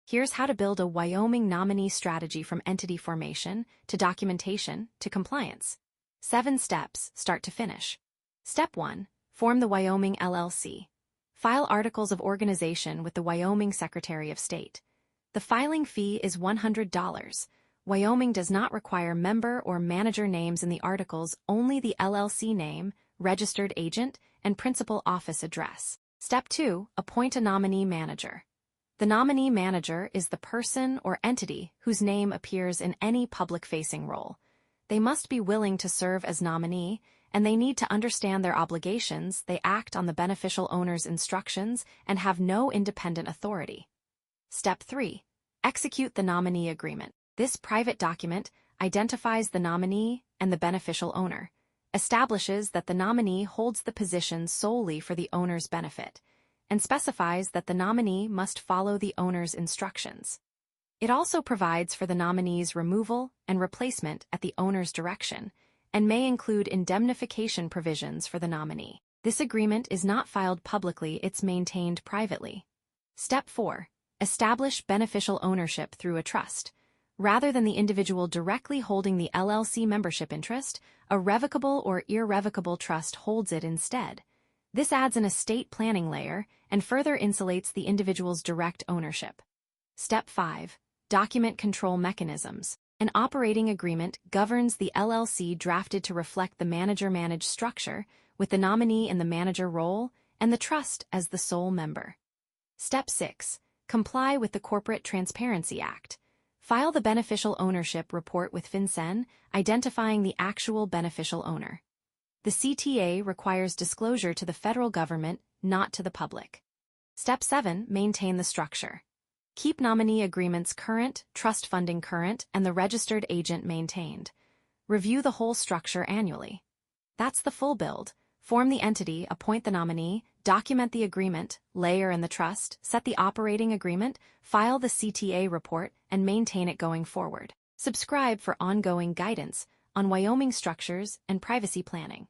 Here's how to build a Wyoming nominee strategy from entity formation to documentation to compliance. 7 steps, start to finish. Step 1. Form the Wyoming LLC. File articles of organization with the Wyoming Secretary of State. The filing fee is $100. Wyoming does not require member or manager names in the articles, only the LLC name, registered agent, and principal office address. Step 2. Appoint a nominee manager. The nominee manager is the person or entity whose name appears in any public-facing role. They must be willing to serve as nominee, and they need to understand their obligations. They act on the beneficial owner's instructions and have no independent authority. Step 3. Execute the nominee agreement. This private document identifies the nominee and the beneficial owner, establishes that the nominee holds the position solely for the owner's benefit, and specifies that the nominee must follow the owner's instructions. It also provides for the nominee's removal and replacement at the owner's direction, and may include indemnification provisions for the nominee. This agreement is not filed publicly, it's maintained privately. Step 4. Establish beneficial ownership through a trust. Rather than the individual directly holding the LLC membership interest, a revocable or irrevocable trust holds it instead. This adds an estate planning layer and further insulates the individual's direct ownership. Step 5. Document control mechanisms. An operating agreement governs the LLC drafted to reflect the manager-managed structure, with the nominee in the manager role and the trust as the sole member. Step 6. Comply with the Corporate Transparency Act. File the beneficial ownership report with FinCEN, identifying the actual beneficial owner. The CTA requires disclosure to the federal government, not to the public. Step 7. Maintain the structure. Keep nominee agreements current, trust funding current, and the registered agent maintained. Review the whole structure annually. That's the full build. Form the entity, appoint the nominee, document the agreement, layer in the trust, set the operating agreement, file the CTA report, and maintain it going forward. Subscribe for ongoing guidance on Wyoming structures and privacy planning.